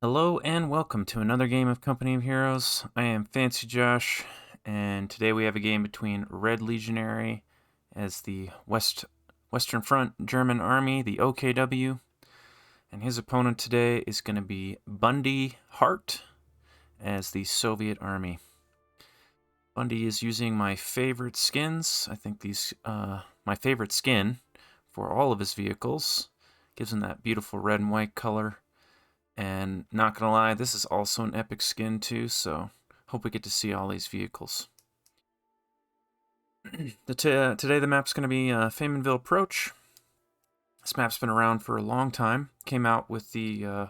Hello and welcome to another game of Company of Heroes. I am Fancy Josh, and today we have a game between RedLegionary as the Western Front German Army, the OKW, and his opponent today is going to be Bundy Hart as the Soviet Army. Bundy is using my favorite skins. I think my favorite skin for all of his vehicles. Gives him that beautiful red and white color. And not gonna lie, this is also an epic skin too, so hope we get to see all these vehicles. Today the map's gonna be Faymonville Approach. This map's been around for a long time. Came out with the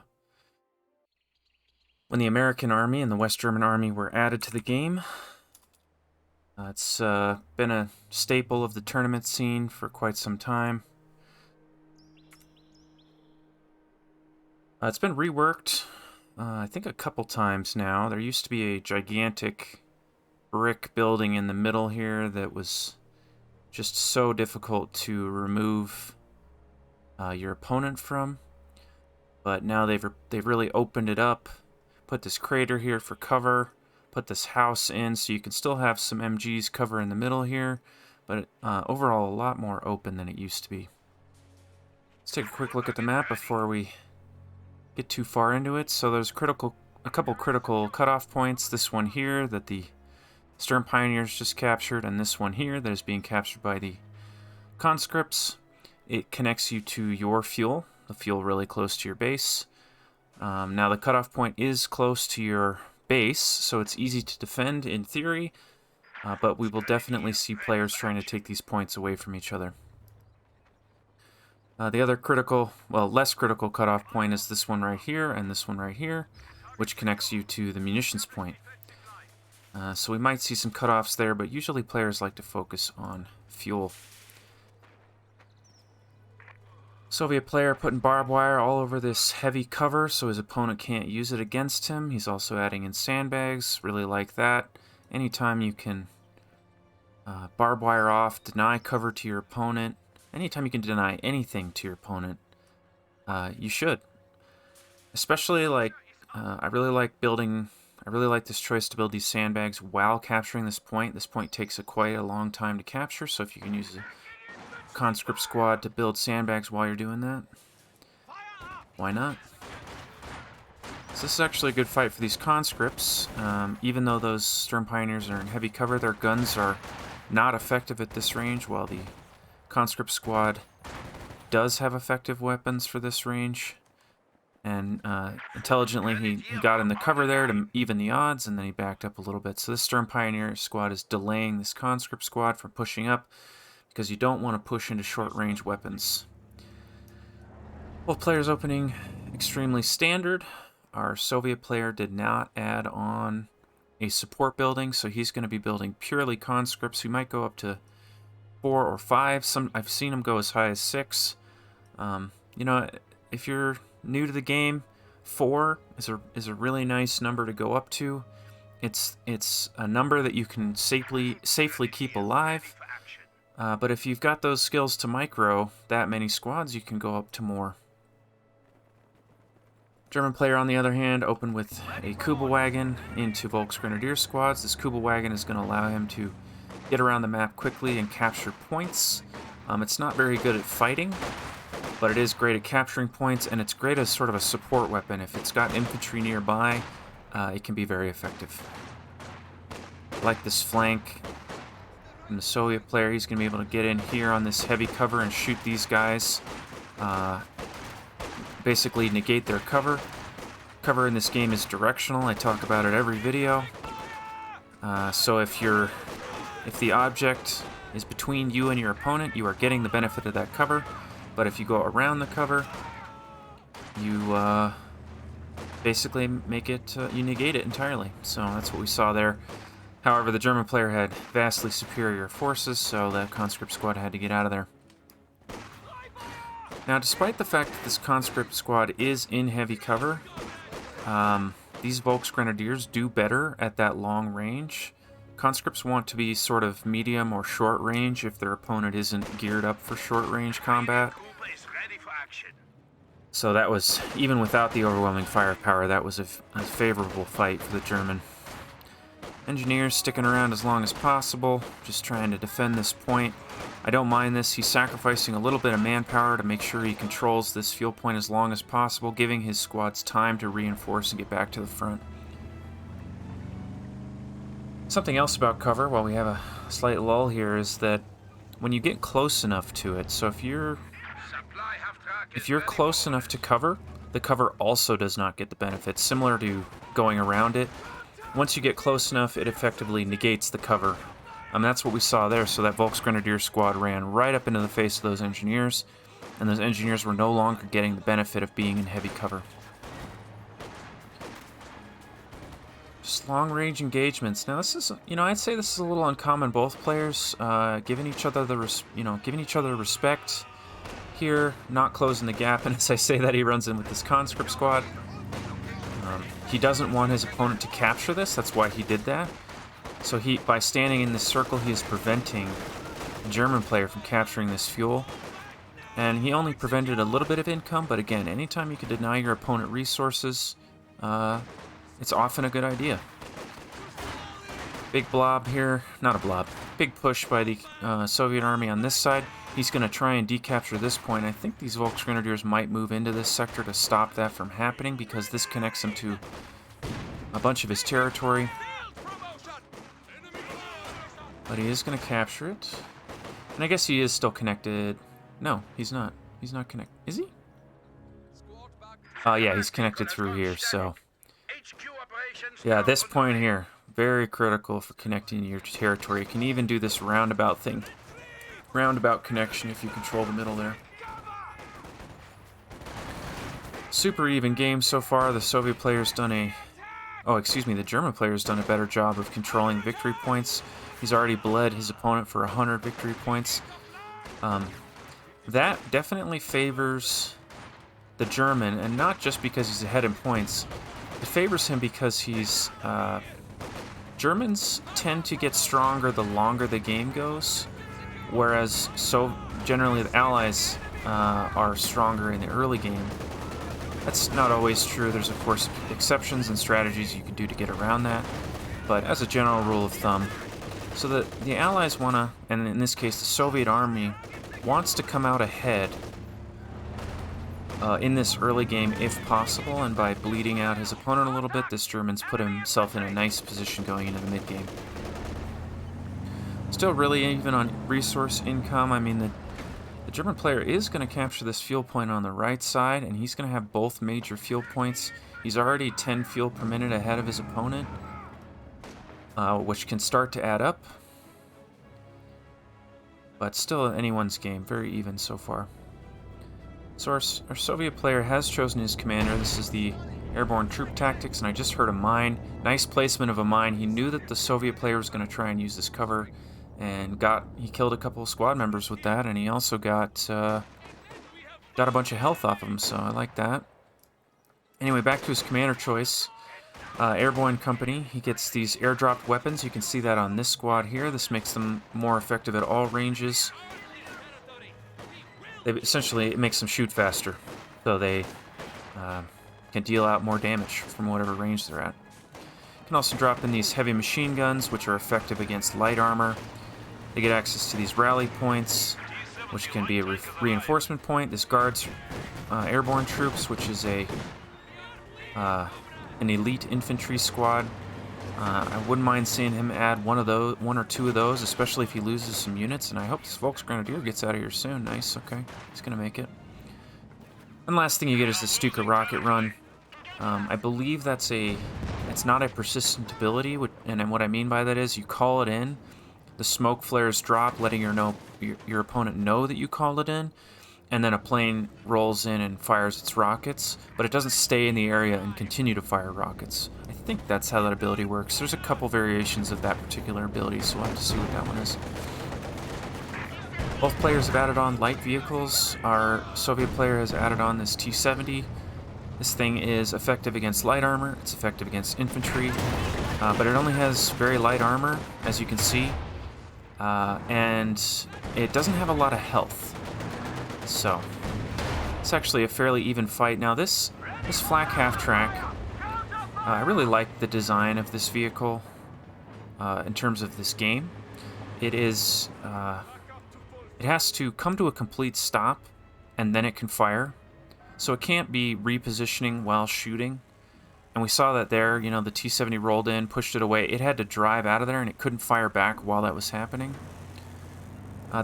when the American Army and the West German Army were added to the game. It's been a staple of the tournament scene for quite some time. It's been reworked, I think a couple times now. There used to be a gigantic brick building in the middle here that was just so difficult to remove your opponent from. But now they've really opened it up, put this crater here for cover, put this house in so you can still have some MGs cover in the middle here, but overall a lot more open than it used to be. Let's take a quick look at the map before we get too far into it. So there's a couple critical cutoff points. This one here that the Stern Pioneers just captured, and this one here that is being captured by the conscripts. It connects you to your fuel, the fuel really close to your base. Now the cutoff point is close to your base, so it's easy to defend in theory, but we will definitely see players trying to take these points away from each other. The other less critical cutoff point is this one right here and this one right here, which connects you to the munitions point. So we might see some cutoffs there, but usually players like to focus on fuel. Soviet player putting barbed wire all over this heavy cover so his opponent can't use it against him. He's also adding in sandbags, really like that. Anytime you can barbed wire off, deny cover to your opponent, anytime you can deny anything to your opponent, you should. Especially I really like this choice to build these sandbags while capturing this point. This point takes quite a long time to capture, so if you can use a conscript squad to build sandbags while you're doing that, why not? So this is actually a good fight for these conscripts. Even though those Stern Pioneers are in heavy cover, their guns are not effective at this range, while the conscript squad does have effective weapons for this range. And intelligently he got in the cover there to even the odds, and then he backed up a little bit. So this Stern Pioneer squad is delaying this conscript squad from pushing up, because you don't want to push into short-range weapons. Both players opening extremely standard. Our Soviet player did not add on a support building, so he's going to be building purely conscripts. We might go up to 4 or 5. I've seen him go as high as 6. If you're new to the game, 4 is a really nice number to go up to. It's a number that you can safely keep alive. But if you've got those skills to micro that many squads, you can go up to more. German player, on the other hand, opened with a Kubelwagen into Volksgrenadier squads. This Kubelwagen is going to allow him to get around the map quickly and capture points. It's not very good at fighting, but it is great at capturing points, and it's great as sort of a support weapon. If it's got infantry nearby, it can be very effective. Like this flank from the Soviet player, he's going to be able to get in here on this heavy cover and shoot these guys. Basically negate their cover. Cover in this game is directional. I talk about it every video. So if the object is between you and your opponent, you are getting the benefit of that cover. But if you go around the cover, you basically you negate it entirely. So that's what we saw there. However, the German player had vastly superior forces, so that conscript squad had to get out of there. Now, despite the fact that this conscript squad is in heavy cover, these Volksgrenadiers do better at that long range. Conscripts want to be sort of medium or short range if their opponent isn't geared up for short range combat. So that was, even without the overwhelming firepower, that was a favorable fight for the German. Engineers sticking around as long as possible, just trying to defend this point. I don't mind this. He's sacrificing a little bit of manpower to make sure he controls this fuel point as long as possible, giving his squads time to reinforce and get back to the front. Something else about cover, while we have a slight lull here, is that when you get close enough to it, so if you're close enough to cover, the cover also does not get the benefits, similar to going around it. Once you get close enough, it effectively negates the cover. That's what we saw there, so that Volksgrenadier squad ran right up into the face of those engineers, and those engineers were no longer getting the benefit of being in heavy cover. Just long-range engagements. Now this is, I'd say this is a little uncommon. Both players giving each other the respect here, not closing the gap. And as I say that, he runs in with this conscript squad. He doesn't want his opponent to capture this. That's why he did that. So by standing in this circle, he is preventing the German player from capturing this fuel. And he only prevented a little bit of income, but again, anytime you can deny your opponent resources, it's often a good idea. Big blob here, not a blob, big push by the Soviet army on this side. He's going to try and decapture this point. I think these Volksgrenadiers might move into this sector to stop that from happening, because this connects him to a bunch of his territory. But he is going to capture it. And I guess he is still connected. No, he's not. He's not connected. Is he? Yeah, he's connected through here, so... Yeah, this point here, very critical for connecting your territory. You can even do this roundabout thing. Roundabout connection if you control the middle there. Super even game so far. The Soviet player's done the German player's done a better job of controlling victory points. He's already bled his opponent for 100 victory points. That definitely favors the German, and not just because he's ahead in points. It favors him because he's... Germans tend to get stronger the longer the game goes, whereas generally the Allies are stronger in the early game. That's not always true. There's, of course, exceptions and strategies you can do to get around that, but as a general rule of thumb, so the Allies want to, and in this case the Soviet army, wants to come out ahead in this early game if possible, and by bleeding out his opponent a little bit, this German's put himself in a nice position going into the mid-game. Still really even on resource income. I mean, the German player is going to capture this fuel point on the right side, and he's going to have both major fuel points. He's already 10 fuel per minute ahead of his opponent, which can start to add up. But still anyone's game, very even so far. So our Soviet player has chosen his commander. This is the airborne troop tactics, and I just heard a mine. Nice placement of a mine. He knew that the Soviet player was going to try and use this cover, and he killed a couple of squad members with that, and he also got a bunch of health off of him, so I like that. Anyway, back to his commander choice. Airborne company, he gets these airdropped weapons. You can see that on this squad here. This makes them more effective at all ranges. Essentially, it makes them shoot faster, so they can deal out more damage from whatever range they're at. You can also drop in these heavy machine guns, which are effective against light armor. They get access to these rally points, which can be a reinforcement point. This guards airborne troops, which is an elite infantry squad. I wouldn't mind seeing him add one or two of those, especially if he loses some units, and I hope this Volksgrenadier gets out of here soon. Nice, okay. He's going to make it. And last thing you get is the Stuka rocket run. I believe it's not a persistent ability, and what I mean by that is you call it in, the smoke flares drop, letting your opponent know that you called it in, and then a plane rolls in and fires its rockets, but it doesn't stay in the area and continue to fire rockets. I think that's how that ability works. There's a couple variations of that particular ability, so we'll have to see what that one is. Both players have added on light vehicles. Our Soviet player has added on this T-70. This thing is effective against light armor, it's effective against infantry, but it only has very light armor, as you can see, and it doesn't have a lot of health. So, It's actually a fairly even fight. Now this flak half-track, I really like the design of this vehicle in terms of this game. It is, it has to come to a complete stop, and then it can fire. So it can't be repositioning while shooting. And we saw that there, you know, the T-70 rolled in, pushed it away. It had to drive out of there, and it couldn't fire back while that was happening.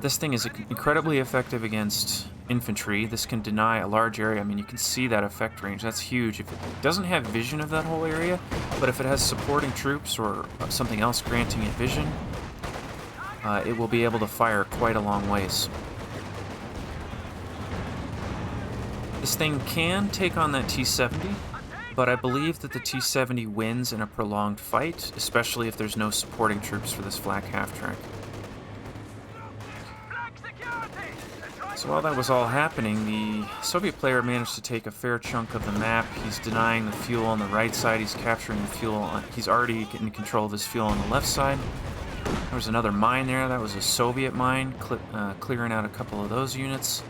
This thing is incredibly effective against infantry. This can deny a large area. I mean, you can see that effect range. That's huge. If it doesn't have vision of that whole area, but if it has supporting troops or something else granting it vision, it will be able to fire quite a long ways. This thing can take on that T-70, but I believe that the T-70 wins in a prolonged fight, especially if there's no supporting troops for this flak half-track. So while that was all happening, the Soviet player managed to take a fair chunk of the map. He's denying the fuel on the right side. He's capturing the fuel. He's already in control of his fuel on the left side. There was another mine there. That was a Soviet mine, clearing out a couple of those units.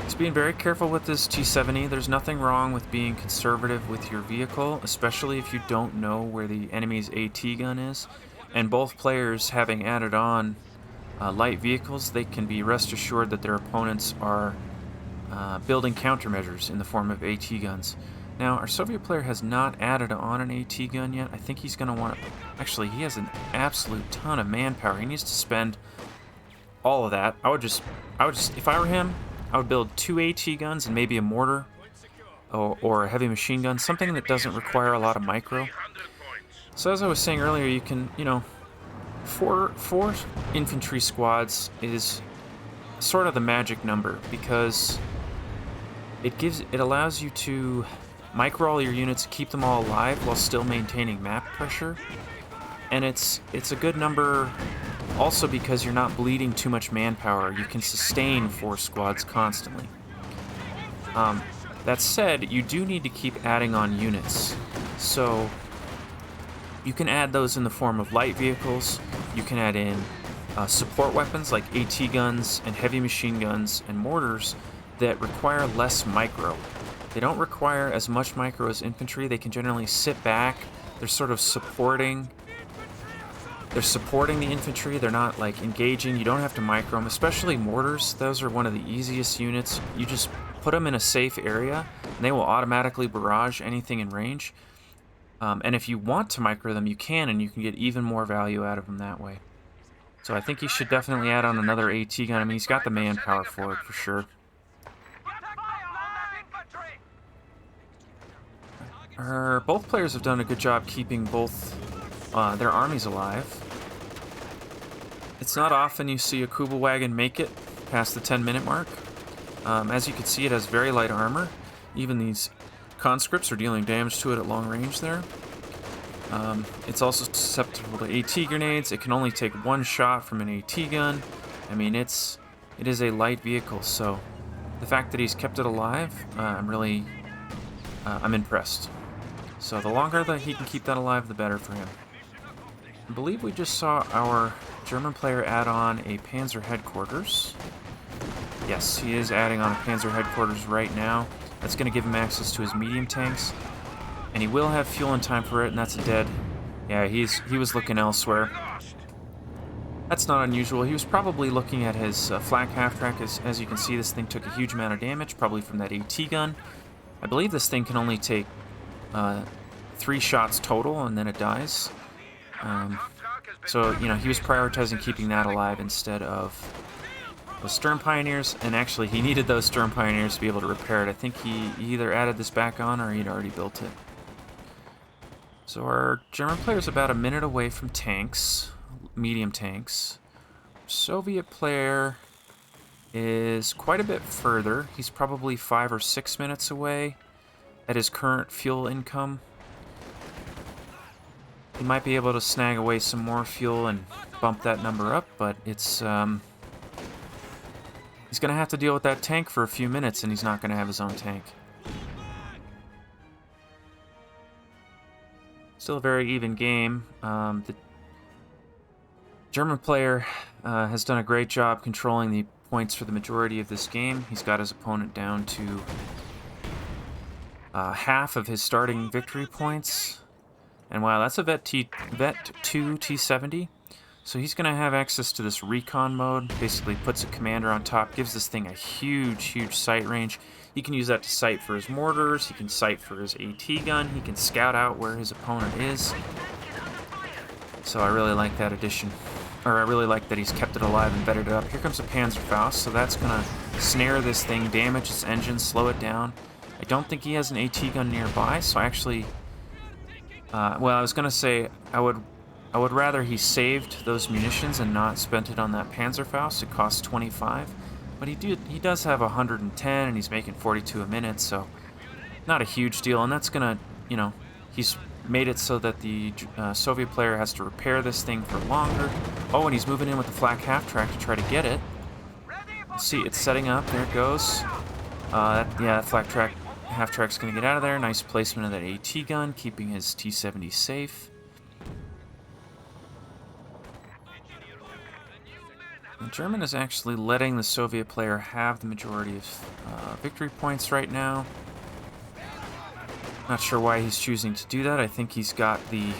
He's being very careful with this T-70. There's nothing wrong with being conservative with your vehicle, especially if you don't know where the enemy's AT gun is. And both players having added on light vehicles, they can be rest assured that their opponents are building countermeasures in the form of AT guns. Now, our Soviet player has not added on an AT gun yet. I think he's going to want to... Actually, he has an absolute ton of manpower. He needs to spend all of that. I would just, if I were him, I would build 2 AT guns and maybe a mortar or a heavy machine gun, something that doesn't require a lot of micro. So as I was saying earlier, you can, you know, four infantry squads is sort of the magic number because it allows you to micro all your units, keep them all alive while still maintaining map pressure. And it's a good number also because you're not bleeding too much manpower. You can sustain 4 squads constantly. That said, you do need to keep adding on units. So you can add those in the form of light vehicles. You can add in support weapons like AT guns and heavy machine guns and mortars that require less micro. They don't require as much micro as infantry. They can generally sit back. They're sort of supporting. They're supporting the infantry. They're not like engaging. You don't have to micro them, especially mortars. Those are one of the easiest units. You just put them in a safe area and they will automatically barrage anything in range. And if you want to micro them, you can, and you can get even more value out of them that way. So I think he should definitely add on another AT gun. I mean, he's got the manpower for it, for sure. Both players have done a good job keeping both their armies alive. It's not often you see a Kuba wagon make it past the 10-minute mark. As you can see, it has very light armor. Even these conscripts are dealing damage to it at long range there. It's also susceptible to AT grenades. It can only take 1 shot from an AT gun. I mean, it is a light vehicle, so the fact that he's kept it alive, I'm impressed. So the longer that he can keep that alive, the better for him. I believe we just saw our German player add on a Panzer headquarters. Yes, he is adding on a Panzer headquarters right now. That's going to give him access to his medium tanks. And he will have fuel in time for it, and that's a dead. Yeah, he was looking elsewhere. That's not unusual. He was probably looking at his flak half-track. As you can see, this thing took a huge amount of damage, probably from that AT gun. I believe this thing can only take 3 shots total, and then it dies. So, you know, he was prioritizing keeping that alive instead of the Sturm Pioneers, and actually he needed those Sturm Pioneers to be able to repair it. I think he either added this back on or he'd already built it. So our German player's about a minute away from tanks, medium tanks. Soviet player is quite a bit further. He's probably 5 or 6 minutes away at his current fuel income. He might be able to snag away some more fuel and bump that number up, but it's he's going to have to deal with that tank for a few minutes, and he's not going to have his own tank. Still a very even game. The German player has done a great job controlling the points for the majority of this game. He's got his opponent down to half of his starting victory points. And wow, that's a Vet 2 T70. So he's going to have access to this recon mode. Basically puts a commander on top, gives this thing a huge sight range. He can use that to sight for his mortars, he can sight for his AT gun, he can scout out where his opponent is. So I really like that addition. Or I really like that he's kept it alive and vetted it up. Here comes a Panzerfaust, so that's going to snare this thing, damage its engine, slow it down. I don't think he has an AT gun nearby, so I actually... well, I was going to say I would rather he saved those munitions and not spent it on that Panzerfaust. It costs 25. But he does have 110, and he's making 42 a minute, so not a huge deal. And that's going to, you know, he's made it so that the Soviet player has to repair this thing for longer. Oh, and he's moving in with the flak half-track to try to get it. See, it's setting up. There it goes. Yeah, that flak half-track's going to get out of there. Nice placement of that AT gun, keeping his T70 safe. The German is actually letting the Soviet player have the majority of victory points right now. Not sure why he's choosing to do that. I think he's got the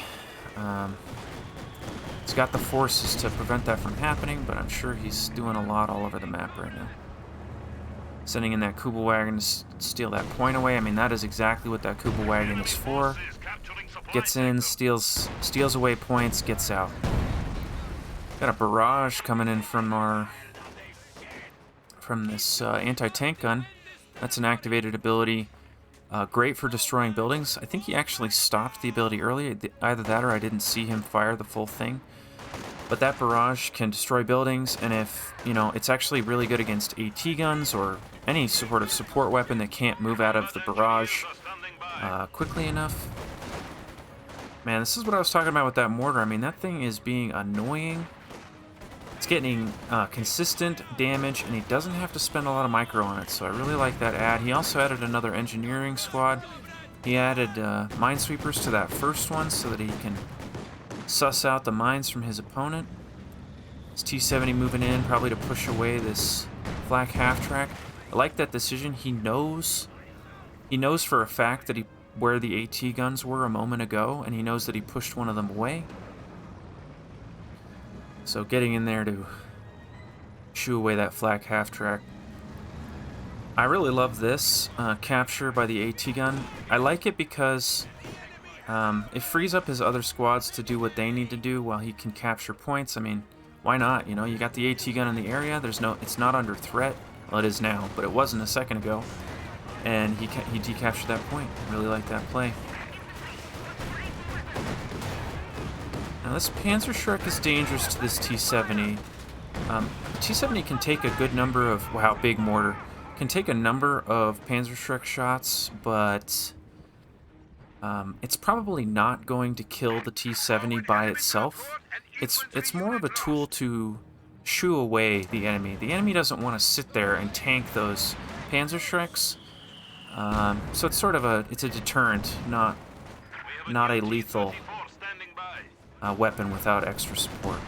forces to prevent that from happening, but I'm sure he's doing a lot all over the map right now. Sending in that Kubel wagon to steal that point away. I mean, that is exactly what that Kubel wagon is for. Gets in, steals away points, gets out. Got a barrage coming in from this anti-tank gun. That's an activated ability. Great for destroying buildings. I think he actually stopped the ability early. Either that or I didn't see him fire the full thing. But that barrage can destroy buildings, and if, you know, it's actually really good against AT guns or any sort of support weapon that can't move out of the barrage quickly enough. Man, this is what I was talking about with that mortar. I mean, that thing is being annoying. It's getting consistent damage, and he doesn't have to spend a lot of micro on it, so I really like that add. He also added another engineering squad. He added minesweepers to that first one so that he can suss out the mines from his opponent. His T70 moving in, probably to push away this flak half-track. I like that decision. He knows for a fact that where the AT guns were a moment ago, and he knows that he pushed one of them away. So getting in there to shoo away that flak half-track. I really love this capture by the AT gun. I like it because it frees up his other squads to do what they need to do while he can capture points. I mean, why not? You know, you got the AT gun in the area. It's not under threat. Well, it is now, but it wasn't a second ago. And he decaptured that point. Really like that play. Now this Panzerschreck is dangerous to this T70. T70 can take a good number of, wow, big mortar. Can take a number of Panzerschreck shots, but it's probably not going to kill the T70 by itself. It's more of a tool to shoo away the enemy. The enemy doesn't want to sit there and tank those Panzerschrecks. So it's sort of a deterrent, not a lethal weapon without extra support.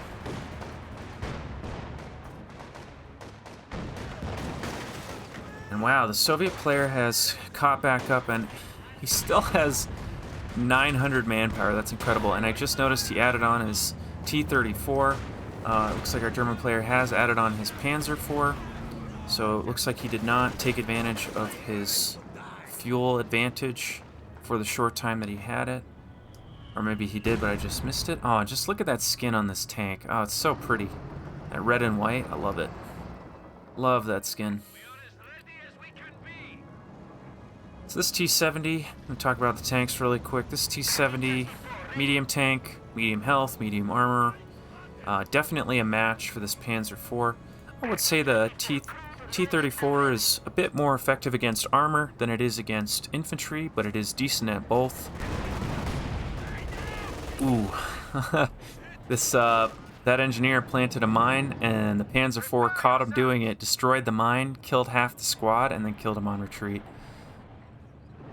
And wow, the Soviet player has caught back up, and he still has 900 manpower. That's incredible. And I just noticed he added on his T-34. Looks like our German player has added on his Panzer IV. So it looks like he did not take advantage of his fuel advantage for the short time that he had it. Or maybe he did, but I just missed it. Oh, just look at that skin on this tank. Oh, it's so pretty. That red and white, I love it. Love that skin. So this T-70, I'm going to talk about the tanks really quick. This T-70, medium tank, medium health, medium armor. Definitely a match for this Panzer IV. I would say the T-34 is a bit more effective against armor than it is against infantry, but it is decent at both. Ooh. That engineer planted a mine, and the Panzer IV caught him doing it, destroyed the mine, killed half the squad, and then killed him on retreat.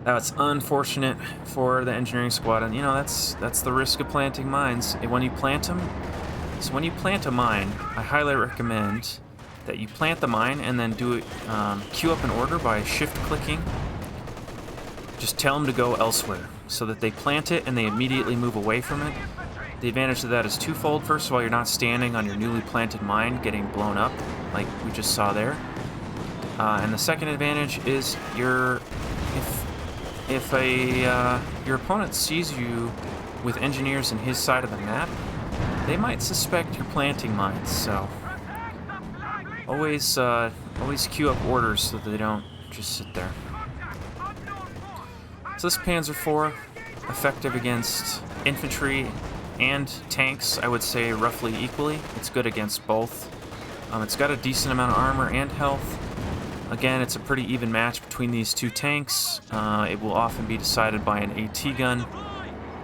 That's unfortunate for the engineering squad, and you know, that's the risk of planting mines. When you plant them, so when you plant a mine, I highly recommend that you plant the mine and then do it, queue up an order by shift-clicking. Just tell them to go elsewhere so that they plant it and they immediately move away from it. The advantage of that is twofold. First of all, you're not standing on your newly planted mine getting blown up like we just saw there. And the second advantage is if your opponent sees you with engineers in his side of the map, they might suspect you're planting mines. So always queue up orders so that they don't just sit there. So this Panzer IV, effective against infantry and tanks, I would say roughly equally. It's good against both. It's got a decent amount of armor and health. Again, it's a pretty even match between these two tanks. It will often be decided by an AT gun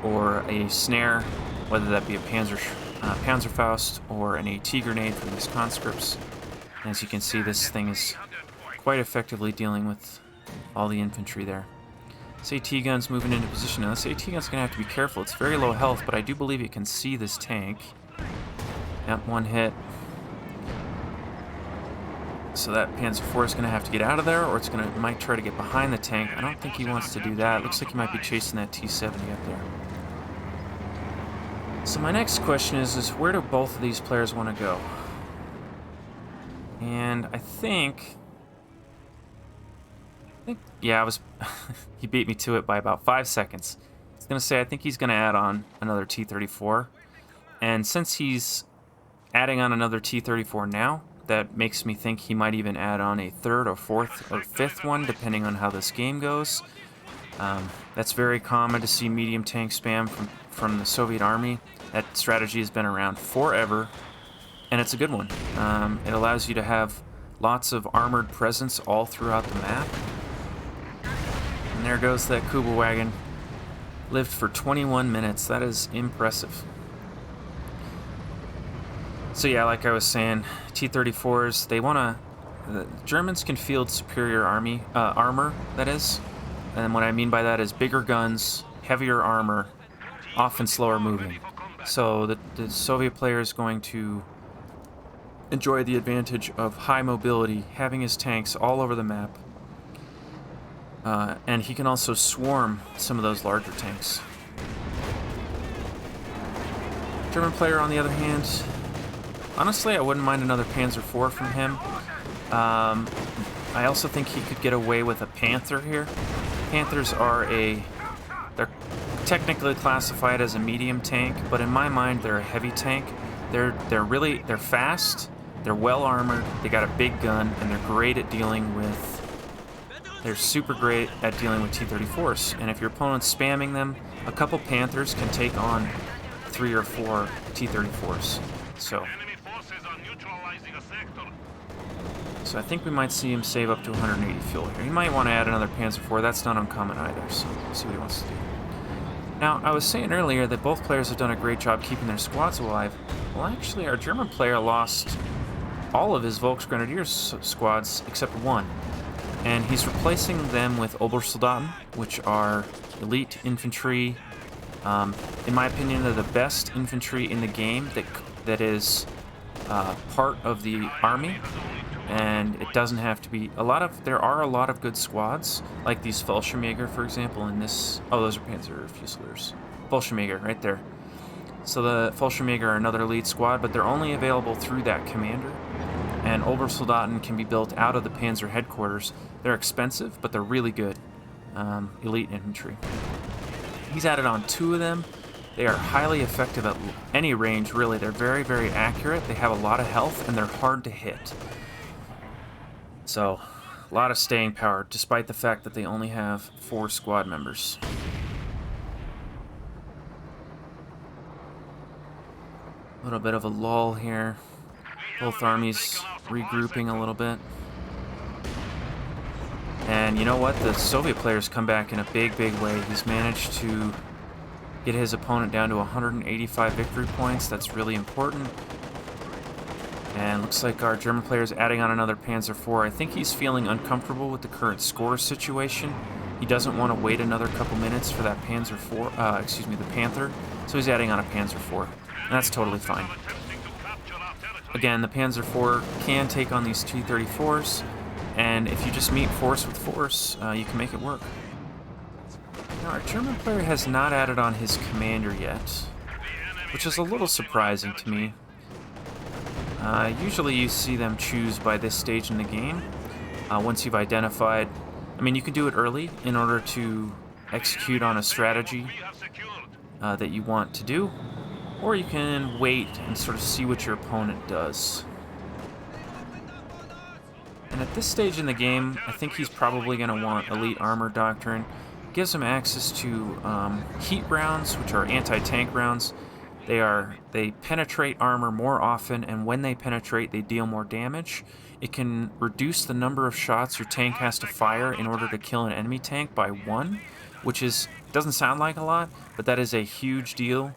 or a snare, whether that be a Panzerfaust or an AT grenade from these conscripts. And as you can see, this thing is quite effectively dealing with all the infantry there. This AT gun's moving into position. Now, this AT gun's going to have to be careful. It's very low health, but I do believe it can see this tank. Yep, one hit. So that Panzer IV is going to have to get out of there, or it might try to get behind the tank. I don't think he wants to do that. It looks like he might be chasing that T-70 up there. So my next question is where do both of these players want to go? And I think yeah, he beat me to it by about 5 seconds. I was going to say I think he's going to add on another T-34. And since he's adding on another T-34 now, that makes me think he might even add on a third or fourth or fifth one, depending on how this game goes. That's very common to see medium tank spam from the Soviet Army. That strategy has been around forever, and it's a good one. It allows you to have lots of armored presence all throughout the map. And there goes that Kuba wagon. Lived for 21 minutes. That is impressive. So yeah, like I was saying, T-34s, the Germans can field superior armor, that is. And what I mean by that is bigger guns, heavier armor, often slower moving. So the Soviet player is going to enjoy the advantage of high mobility, having his tanks all over the map. And he can also swarm some of those larger tanks. German player, on the other hand, honestly, I wouldn't mind another Panzer IV from him. I also think he could get away with a Panther here. Panthers they're technically classified as a medium tank, but in my mind, they're a heavy tank. They're fast, they're well armored, they got a big gun, and they're great at dealing with. They're super great at dealing with T-34s, and if your opponent's spamming them, a couple Panthers can take on 3 or 4 T-34s. So I think we might see him save up to 180 fuel here. He might want to add another Panzer IV. That's not uncommon either, so we'll see what he wants to do. Now, I was saying earlier that both players have done a great job keeping their squads alive. Well, actually, our German player lost all of his Volksgrenadiers squads except one. And he's replacing them with Obersoldaten, which are elite infantry. In my opinion, they're the best infantry in the game that is part of the army. And it doesn't have to be there are a lot of good squads, like these Fallschirmjäger, for example, in this. Oh, those are Panzer Fusiliers. Fallschirmjäger, right there. So the Fallschirmjäger are another elite squad, but they're only available through that commander. And Obersoldaten can be built out of the Panzer headquarters. They're expensive, but they're really good. Elite infantry. He's added on 2 of them. They are highly effective at any range, really. They're very, very accurate. They have a lot of health, and they're hard to hit. So, a lot of staying power, despite the fact that they only have 4 squad members. A little bit of a lull here. Both armies regrouping a little bit. And you know what? The Soviet players come back in a big, big way. He's managed to get his opponent down to 185 victory points. That's really important. And looks like our German player is adding on another Panzer IV. I think he's feeling uncomfortable with the current score situation. He doesn't want to wait another couple minutes for that the Panther. So he's adding on a Panzer IV. And that's totally fine. again, the Panzer IV can take on these T-34s, and if you just meet force with force, you can make it work. Now, our German player has not added on his commander yet, which is a little surprising to me. Usually you see them choose by this stage in the game, once you've identified... I mean, you can do it early in order to execute on a strategy that you want to do, or you can wait and sort of see what your opponent does. And at this stage in the game, I think he's probably going to want Elite Armor Doctrine. Gives him access to heat rounds, which are anti-tank rounds. They penetrate armor more often, and when they penetrate, they deal more damage. It can reduce the number of shots your tank has to fire in order to kill an enemy tank by 1, which doesn't sound like a lot, but that is a huge deal,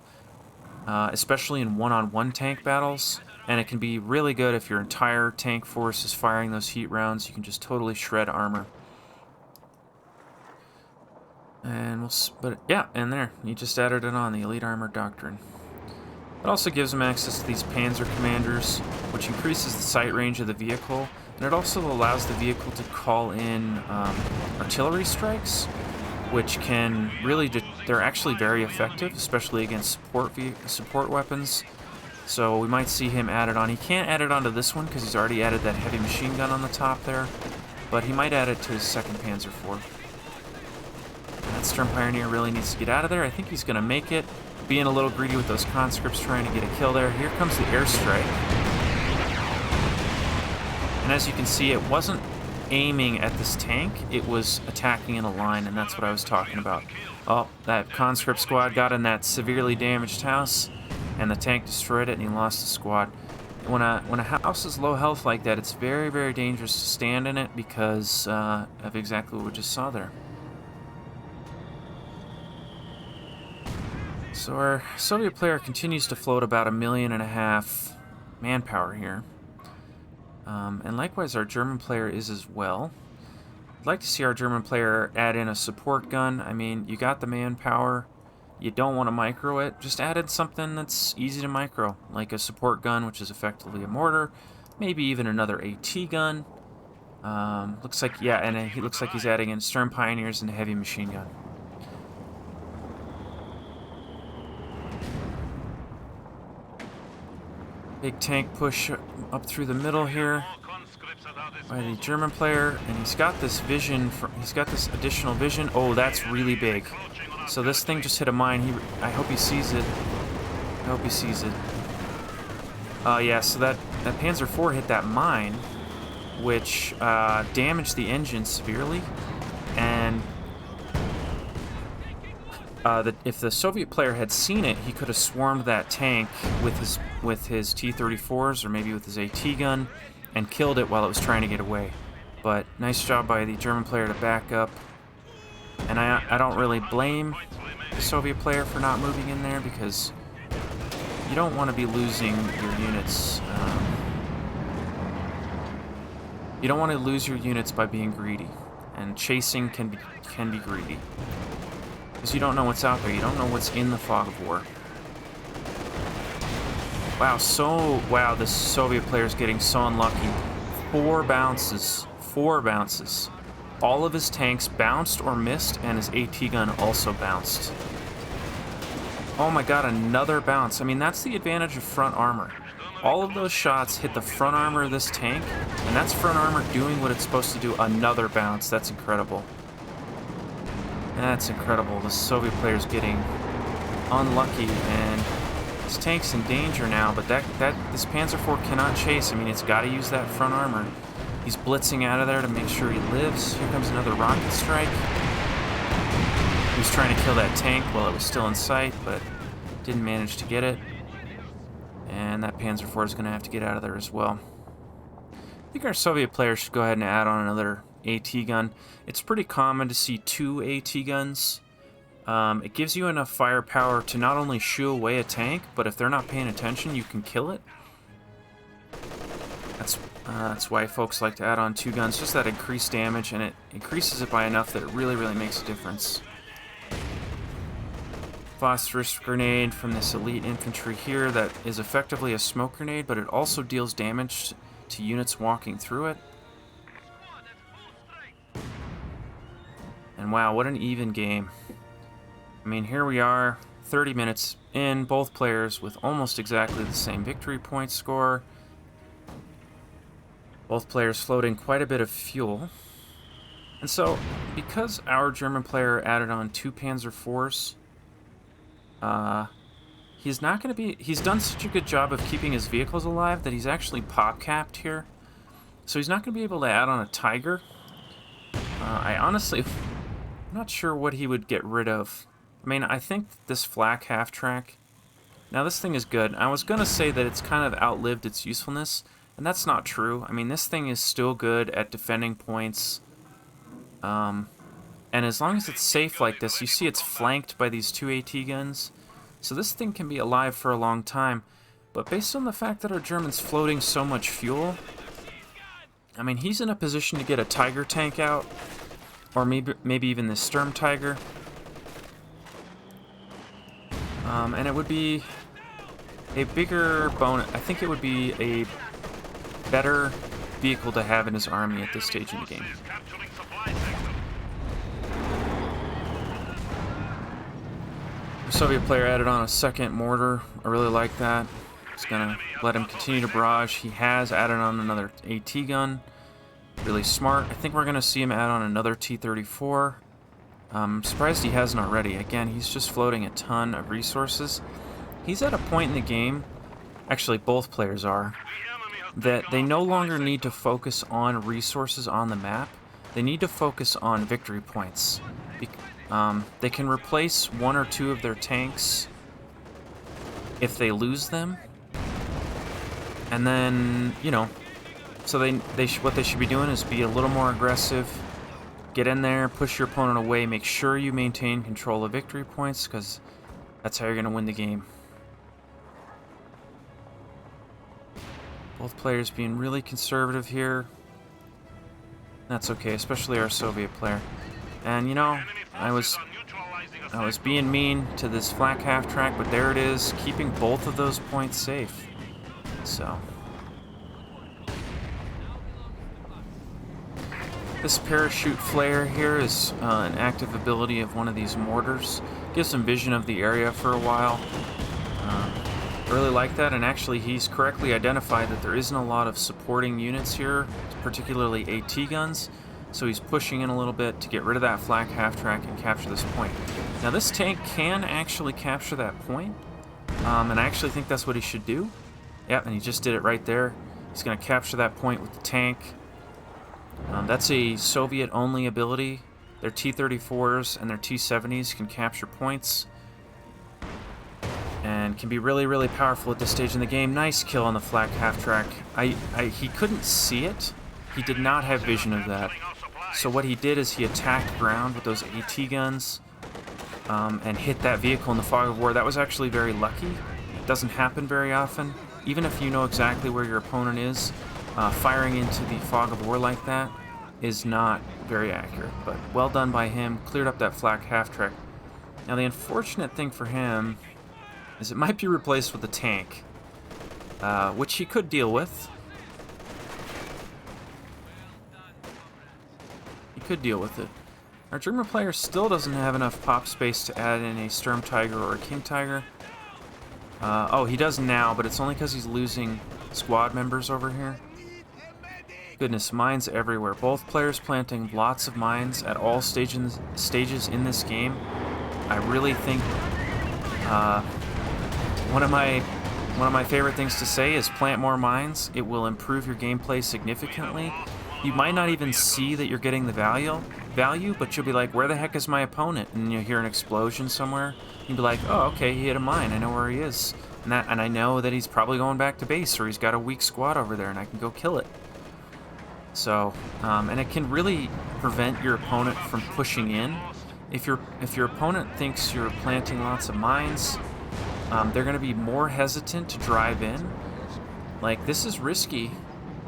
especially in one-on-one tank battles. And it can be really good if your entire tank force is firing those heat rounds. You can just totally shred armor. And and there, you just added it on, the Elite Armor Doctrine. It also gives them access to these Panzer Commanders, which increases the sight range of the vehicle, and it also allows the vehicle to call in artillery strikes, which can really, they're actually very effective, especially against support weapons. So we might see him add it on. He can't add it onto this one because he's already added that heavy machine gun on the top there, but he might add it to his second Panzer IV. That Sturm Pioneer really needs to get out of there. I think he's going to make it. Being a little greedy with those conscripts trying to get a kill there. Here comes the airstrike. And as you can see, it wasn't aiming at this tank. It was attacking in a line, and that's what I was talking about. Oh, that conscript squad got in that severely damaged house, and the tank destroyed it, and he lost the squad. When a house is low health like that, it's very, very dangerous to stand in it because of exactly what we just saw there. So our Soviet player continues to float about 1.5 million manpower here. And likewise our German player is as well. I'd like to see our German player add in a support gun. I mean, you got the manpower, you don't want to micro it, just add in something that's easy to micro, like a support gun, which is effectively a mortar, maybe even another AT gun. Looks like, yeah, and he looks like he's adding in Sturm Pioneers and a heavy machine gun. Big tank push up through the middle here by the German player, and he's got this vision. He's got this additional vision. Oh, that's really big. So this thing just hit a mine. I hope he sees it. I hope he sees it. Yeah. So that Panzer IV hit that mine, which damaged the engine severely, and if the Soviet player had seen it, he could have swarmed that tank with his T-34s or maybe with his AT gun and killed it while it was trying to get away. But nice job by the German player to back up. And I don't really blame the Soviet player for not moving in there because you don't want to be losing your units. You don't want to lose your units by being greedy, and chasing can be greedy. Because you don't know what's out there. You don't know what's in the fog of war. Wow, this Soviet player's getting so unlucky. 4 bounces. 4 bounces. All of his tanks bounced or missed, and his AT gun also bounced. Oh my god, another bounce. I mean, that's the advantage of front armor. All of those shots hit the front armor of this tank, and that's front armor doing what it's supposed to do. Another bounce. That's incredible. That's incredible. The Soviet player's getting unlucky, and this tank's in danger now, but this Panzer IV cannot chase. I mean, it's got to use that front armor. He's blitzing out of there to make sure he lives. Here comes another rocket strike. He was trying to kill that tank while it was still in sight, but didn't manage to get it. And that Panzer IV is going to have to get out of there as well. I think our Soviet player should go ahead and add on another AT gun. It's pretty common to see 2 AT guns. It gives you enough firepower to not only shoo away a tank, but if they're not paying attention, you can kill it. That's why folks like to add on 2 guns, just that increased damage, and it increases it by enough that it really, really makes a difference. phosphorus grenade from this elite infantry here that is effectively a smoke grenade, but it also deals damage to units walking through it. And wow, what an even game. I mean, here we are, 30 minutes in, both players with almost exactly the same victory point score. Both players floating quite a bit of fuel. And so, because our German player added on 2 Panzer IVs, he's not going to be... He's done such a good job of keeping his vehicles alive that he's actually pop-capped here. So he's not going to be able to add on a Tiger. I honestly... I'm not sure what he would get rid of. I mean, I think this flak half-track... Now, this thing is good. I was going to say that it's kind of outlived its usefulness, and that's not true. I mean, this thing is still good at defending points. And as long as it's safe like this, you see it's flanked by these 2 AT guns. So this thing can be alive for a long time. But based on the fact that our German's floating so much fuel, I mean, he's in a position to get a Tiger tank out. Or maybe even this Sturm Tiger. And it would be a bigger bonus. I think it would be a better vehicle to have in his army at this stage in the game. The Soviet player added on a second mortar. I really like that. It's going to let him continue to barrage. He has added on another AT gun. Really smart. I think we're going to see him add on another T-34. I'm surprised he hasn't already. Again, he's just floating a ton of resources. He's at a point in the game, actually both players are, that they no longer need to focus on resources on the map. They need to focus on victory points. They can replace 1 or 2 of their tanks if they lose them. And then, you know, so what they should be doing is be a little more aggressive. Get in there, push your opponent away, make sure you maintain control of victory points, because that's how you're going to win the game. Both players being really conservative here. That's okay, especially our Soviet player. And you know, I was being mean to this flak half-track, but there it is, keeping both of those points safe. So... This parachute flare here is an active ability of one of these mortars. Gives some vision of the area for a while. Really like that, and actually he's correctly identified that there isn't a lot of supporting units here, particularly AT guns, so he's pushing in a little bit to get rid of that flak half-track and capture this point. Now this tank can actually capture that point, and I actually think that's what he should do. Yep, and he just did it right there. He's going to capture that point with the tank. That's a Soviet-only ability. Their T-34s and their T-70s can capture points and can be really, really powerful at this stage in the game. Nice kill on the flak half-track. He couldn't see it. He did not have vision of that. So what he did is he attacked ground with those AT guns and hit that vehicle in the fog of war. That was actually very lucky. It doesn't happen very often. Even if you know exactly where your opponent is, firing into the fog of war like that is not very accurate, but well done by him. Cleared up that flak half-track. Now the unfortunate thing for him is it might be replaced with a tank, which he could deal with. He could deal with it. Our German player still doesn't have enough pop space to add in a Sturm Tiger or a King Tiger. Oh, he does now, but it's only because he's losing squad members over here. Goodness, mines everywhere. Both players planting lots of mines at all stages in this game. I really think one of my favorite things to say is plant more mines. It will improve your gameplay significantly. You might not even see that you're getting the value, but you'll be like, where the heck is my opponent? And you'll hear an explosion somewhere. You'll be like, oh, okay, he hit a mine. I know where he is. And I know that he's probably going back to base, or he's got a weak squad over there, and I can go kill it. So, and it can really prevent your opponent from pushing in. If your opponent thinks you're planting lots of mines, they're going to be more hesitant to drive in. Like, this is risky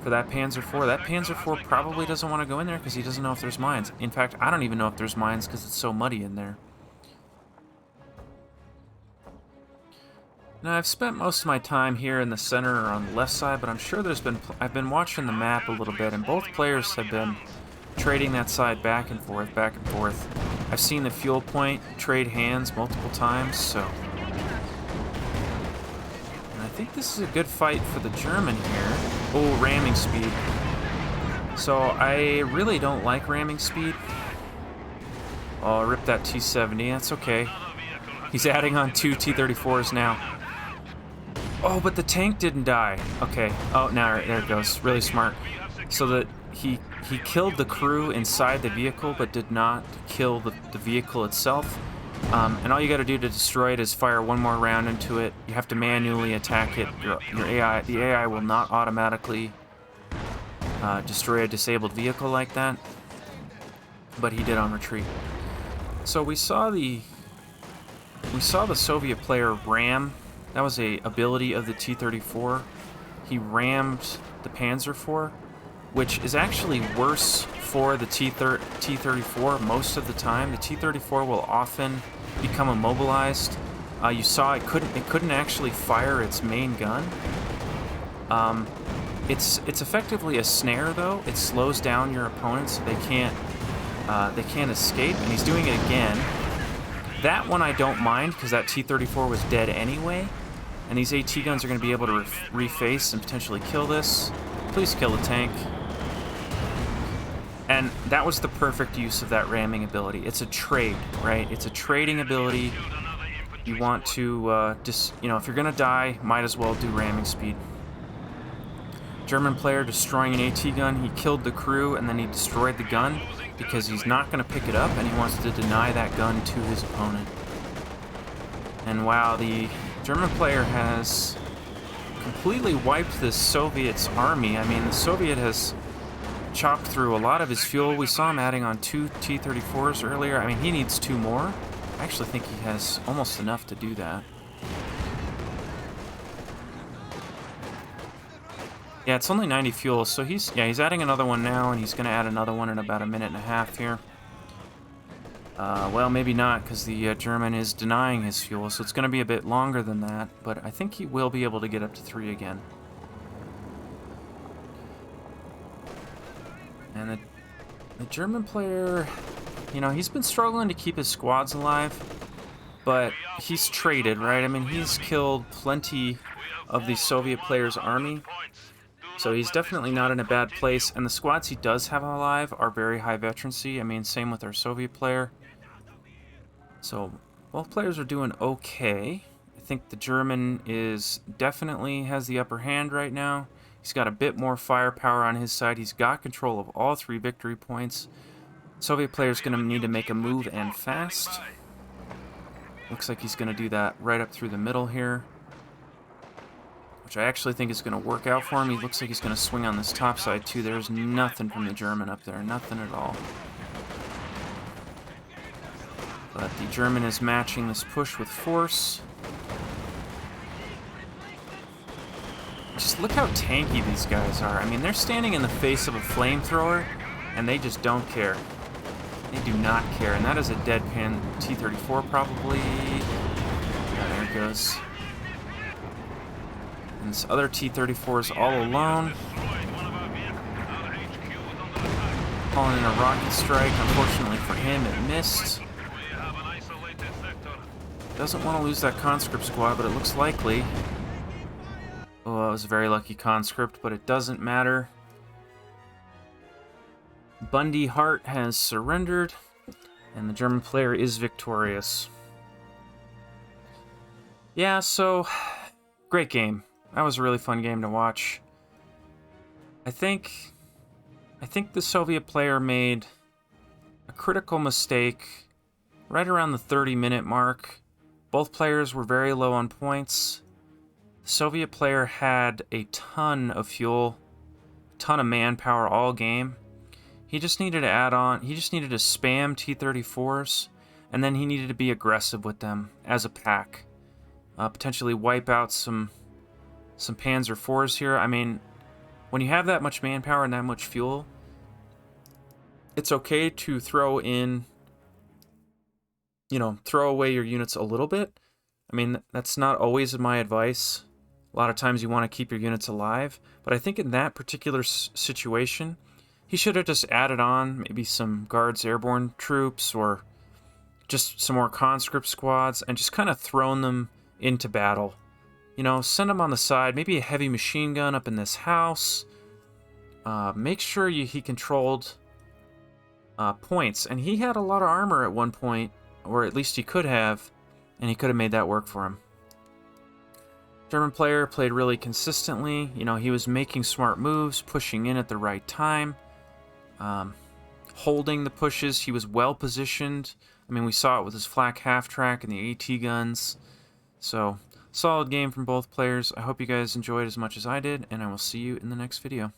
for that Panzer IV. That Panzer IV probably doesn't want to go in there because he doesn't know if there's mines. In fact, I don't even know if there's mines because it's so muddy in there. Now, I've spent most of my time here in the center or on the left side, but I'm sure I've been watching the map a little bit, and both players have been trading that side back and forth, back and forth. I've seen the fuel point trade hands multiple times, so... And I think this is a good fight for the German here. Oh, ramming speed. So, I really don't like ramming speed. Oh, rip that T-70, that's okay. He's adding on 2 T-34s now. Oh, but the tank didn't die. Okay. Oh, now there it goes. Really smart. So that he killed the crew inside the vehicle, but did not kill the vehicle itself. And all you got to do to destroy it is fire one more round into it. You have to manually attack it. Your AI, the AI will not automatically destroy a disabled vehicle like that. But he did on retreat. So we saw the Soviet player ram. That was a ability of the T-34. He rammed the Panzer IV, which is actually worse for the T-34 most of the time. The T-34 will often become immobilized. You saw it couldn't actually fire its main gun. It's effectively a snare though. It slows down your opponent so they can't escape. And he's doing it again. That one I don't mind because that T-34 was dead anyway. And these AT guns are going to be able to reface and potentially kill this. Please kill the tank. And that was the perfect use of that ramming ability. It's a trade, right? It's a trading ability. You want to just, you know, if you're going to die, might as well do ramming speed. German player destroying an AT gun. He killed the crew and then he destroyed the gun because he's not going to pick it up and he wants to deny that gun to his opponent. And wow, the German player has completely wiped the Soviet's army. I mean, the Soviet has chopped through a lot of his fuel. We saw him adding on 2 T-34s earlier. I mean, he needs 2 more. I actually think he has almost enough to do that. Yeah, it's only 90 fuel, so he's adding another one now, and he's going to add another one in about a minute and a half here. Well, maybe not, because the German is denying his fuel, so it's going to be a bit longer than that, but I think he will be able to get up to 3 again. And the German player, you know, he's been struggling to keep his squads alive, but he's traded, right? I mean, he's killed plenty of the Soviet player's army, so he's definitely not in a bad place, and the squads he does have alive are very high veterancy. I mean, same with our Soviet player. So, both players are doing okay. I think the German definitely has the upper hand right now. He's got a bit more firepower on his side. He's got control of all 3 victory points. Soviet player's going to need to make a move and fast. Looks like he's going to do that right up through the middle here, which I actually think is going to work out for him. He looks like he's going to swing on this top side too. There's nothing from the German up there, nothing at all. But the German is matching this push with force. Just look how tanky these guys are. I mean, they're standing in the face of a flamethrower, and they just don't care. They do not care, and that is a deadpan T-34 probably. Yeah, there it goes. And this other T-34 is all alone. Calling in a rocket strike. Unfortunately for him, it missed. Doesn't want to lose that conscript squad, but it looks likely. Oh, that was a very lucky conscript, but it doesn't matter. Bundy Hart has surrendered, and the German player is victorious. Yeah, so, great game. That was a really fun game to watch. I think the Soviet player made a critical mistake right around the 30-minute mark. Both players were very low on points. The Soviet player had a ton of fuel, a ton of manpower all game. He just needed to add on, he just needed to spam T-34s, and then he needed to be aggressive with them as a pack. Potentially wipe out some Panzer IVs here. I mean, when you have that much manpower and that much fuel, it's okay to throw in, you know, throw away your units a little bit. I mean, that's not always my advice. A lot of times you want to keep your units alive, but I think in that particular situation, he should have just added on maybe some Guards Airborne troops or just some more conscript squads and just kind of thrown them into battle. You know, send them on the side, maybe a heavy machine gun up in this house. Make sure he controlled points, and he had a lot of armor at one point, or at least he could have, and he could have made that work for him. German player played really consistently. You know, he was making smart moves, pushing in at the right time, holding the pushes. He was well positioned. I mean, we saw it with his flak half-track and the AT guns. So, solid game from both players. I hope you guys enjoyed as much as I did, and I will see you in the next video.